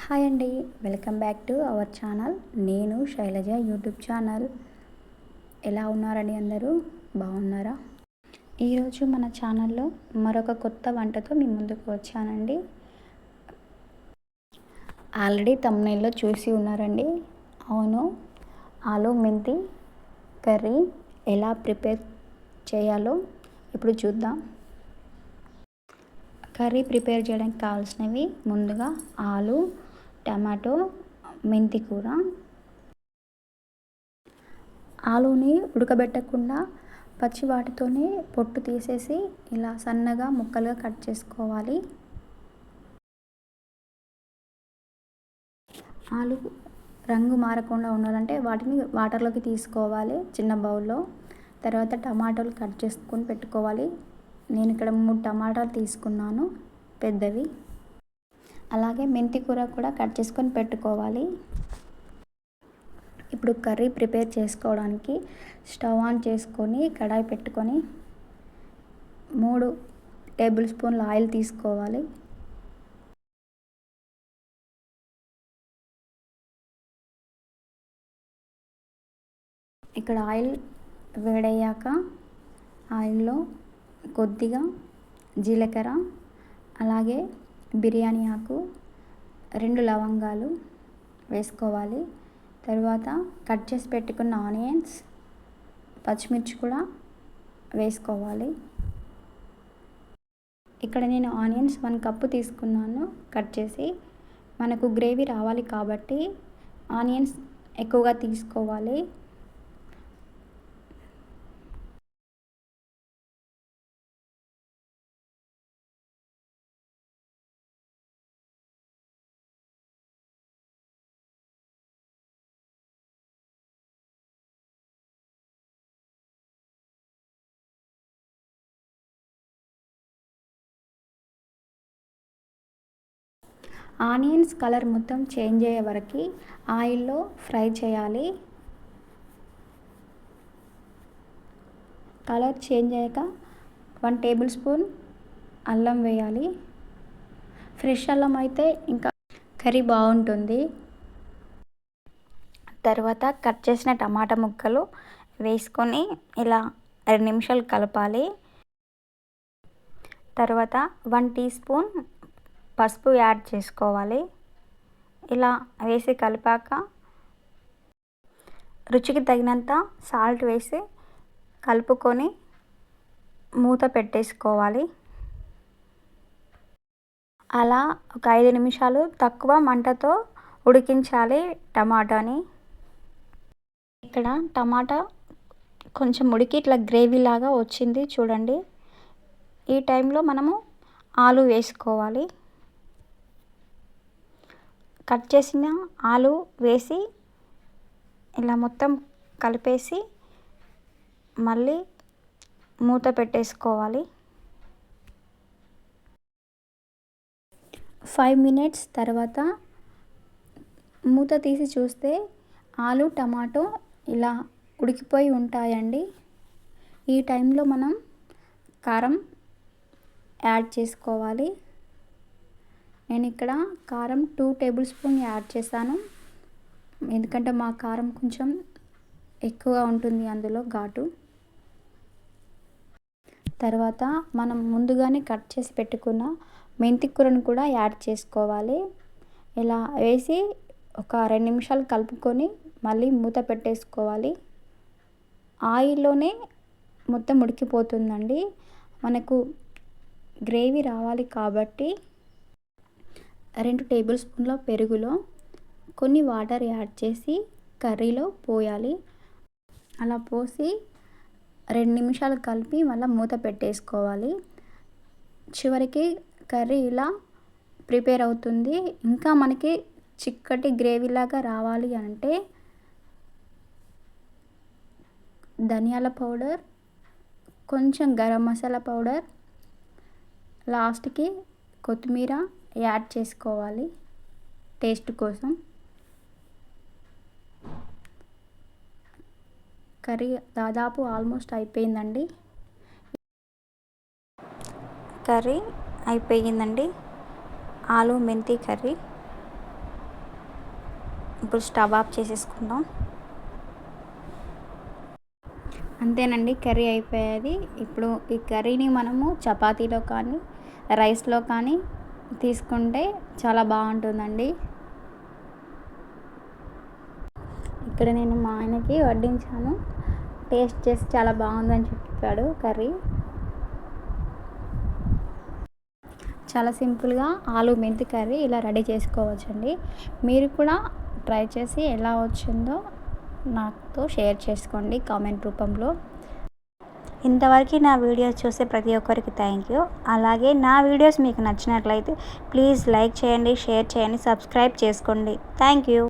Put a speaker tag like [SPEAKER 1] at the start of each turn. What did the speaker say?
[SPEAKER 1] Hi అండి, welcome back to our channel. నేను Shailaja YouTube channel. ఎలా ఉన్నారండి? అందరూ బాగున్నారా? ఈరోజు మన ఛానల్లో మరొక కొత్త వంటతో మీ ముందుకు వచ్చానండి. ఆల్రెడీ థంబ్నెయిల్లో చూసి ఉన్నారండి. అవును, ఆలు మెంతి కర్రీ ఎలా ప్రిపేర్ చేయాలో ఇప్పుడు చూద్దాం. కర్రీ ప్రిపేర్ చేయడానికి కావాల్సినవి ముందుగా ఆలు, టమాటో, మెంతి కూర. ఆలుని ఉడకబెట్టకుండా పచ్చి వాటితోనే పొట్టు తీసేసి ఇలా సన్నగా ముక్కలుగా కట్ చేసుకోవాలి. ఆలు రంగు మారకుండా ఉండాలంటే వాటిని వాటర్లోకి తీసుకోవాలి చిన్న బౌల్లో. తర్వాత టమాటాలు కట్ చేసుకొని పెట్టుకోవాలి. నేను ఇక్కడ 3 టమాటాలు తీసుకున్నాను, పెద్దవి. అలాగే మెంతి కూర కూడా కట్ చేసుకొని పెట్టుకోవాలి. ఇప్పుడు కర్రీ ప్రిపేర్ చేసుకోవడానికి స్టవ్ ఆన్ చేసుకొని కడాయి పెట్టుకొని 3 టేబుల్ స్పూన్ల ఆయిల్ తీసుకోవాలి. ఇక్కడ ఆయిల్ వేడయ్యాక ఆయిల్లో కొద్దిగా జీలకర్ర, అలాగే బిర్యానీ ఆకు, 2 లవంగాలు వేసుకోవాలి. తర్వాత కట్ చేసి పెట్టుకున్న ఆనియన్స్, పచ్చిమిర్చి కూడా వేసుకోవాలి. ఇక్కడ నేను ఆనియన్స్ 1 కప్పు తీసుకున్నాను కట్ చేసి. మనకు గ్రేవీ రావాలి కాబట్టి ఆనియన్స్ ఎక్కువగా తీసుకోవాలి. ఆనియన్స్ కలర్ మొత్తం చేంజ్ అయ్యే వరకు ఆయిల్లో ఫ్రై చేయాలి. కలర్ చేంజ్ అయ్యాక 1 టేబుల్ స్పూన్ అల్లం వేయాలి. ఫ్రెష్ అల్లం అయితే ఇంకా కర్రీ బాగుంటుంది. తర్వాత కట్ చేసిన టమాటా ముక్కలు వేసుకొని ఇలా 2 నిమిషాలు కలపాలి. తర్వాత 1 టీ స్పూన్ పసుపు యాడ్ చేసుకోవాలి. ఇలా వేసి కలిపాక రుచికి తగినంత సాల్ట్ వేసి కలుపుకొని మూత పెట్టేసుకోవాలి. అలా ఒక 5 నిమిషాలు తక్కువ మంటతో ఉడికించాలి టమాటాని. ఇక్కడ టమాటా కొంచెం ఉడికి ఇట్లా గ్రేవీ లాగా వచ్చింది చూడండి. ఈ టైంలో మనము ఆలు వేసుకోవాలి. కట్ చేసిన ఆలు వేసి ఇలా మొత్తం కలిపేసి మళ్ళీ మూత పెట్టేసుకోవాలి. 5 మినిట్స్ తర్వాత మూత తీసి చూస్తే ఆలు, టమాటో ఇలా ఉడికిపోయి ఉంటాయండి. ఈ టైంలో మనం కారం యాడ్ చేసుకోవాలి. నేను ఇక్కడ కారం 2 టేబుల్ స్పూన్ యాడ్ చేశాను. ఎందుకంటే మా కారం కొంచెం ఎక్కువగా ఉంటుంది అందులో ఘాటు. తర్వాత మనం ముందుగానే కట్ చేసి పెట్టుకున్న మెంతి కూరను కూడా యాడ్ చేసుకోవాలి. ఇలా వేసి ఒక 2 నిమిషాలు కలుపుకొని మళ్ళీ మూత పెట్టేసుకోవాలి. ఆయిల్లోనే మొత్తం ఉడికిపోతుందండి. మనకు గ్రేవీ రావాలి కాబట్టి 2 టేబుల్ స్పూన్ల పెరుగులో కొన్ని వాటర్ యాడ్ చేసి కర్రీలో పోయాలి. అలా పోసి 2 నిమిషాలు కలిపి మళ్ళీ మూత పెట్టేసుకోవాలి. చివరికి కర్రీ ఇలా ప్రిపేర్ అవుతుంది. ఇంకా మనకి చిక్కటి గ్రేవీ లాగా రావాలి అంటే ధనియాల పౌడర్, కొంచెం గరం మసాలా పౌడర్, లాస్ట్కి కొత్తిమీర యాడ్ చేసుకోవాలి టేస్ట్ కోసం. కర్రీ దాదాపు ఆల్మోస్ట్ అయిపోయిందండి. ఆలు మెంతి కర్రీ ఇప్పుడు స్టవ్ ఆఫ్ చేసేసుకుందాం. అంతేనండి, కర్రీ అయిపోయేది. ఇప్పుడు ఈ కర్రీని మనము చపాతీలో కానీ రైస్లో కానీ తీసుకుంటే చాలా బాగుంటుందండి. ఇక్కడ నేను మా ఆయనకి వడ్డించాను. టేస్ట్ చేసి చాలా బాగుందని చెప్పాడు కర్రీ. చాలా సింపుల్గా ఆలు మెంతి కర్రీ ఇలా రెడీ చేసుకోవచ్చండి. మీరు కూడా ట్రై చేసి ఎలా వచ్చిందో నాతో షేర్ చేసుకోండి కామెంట్ రూపంలో. ఇంతవరకు నా వీడియోస్ చూసే ప్రతి ఒక్కరికి థ్యాంక్ యూ. అలాగే నా వీడియోస్ మీకు నచ్చినట్లయితే ప్లీజ్ లైక్ చేయండి, షేర్ చేయండి, సబ్స్క్రైబ్ చేసుకోండి. Thank you.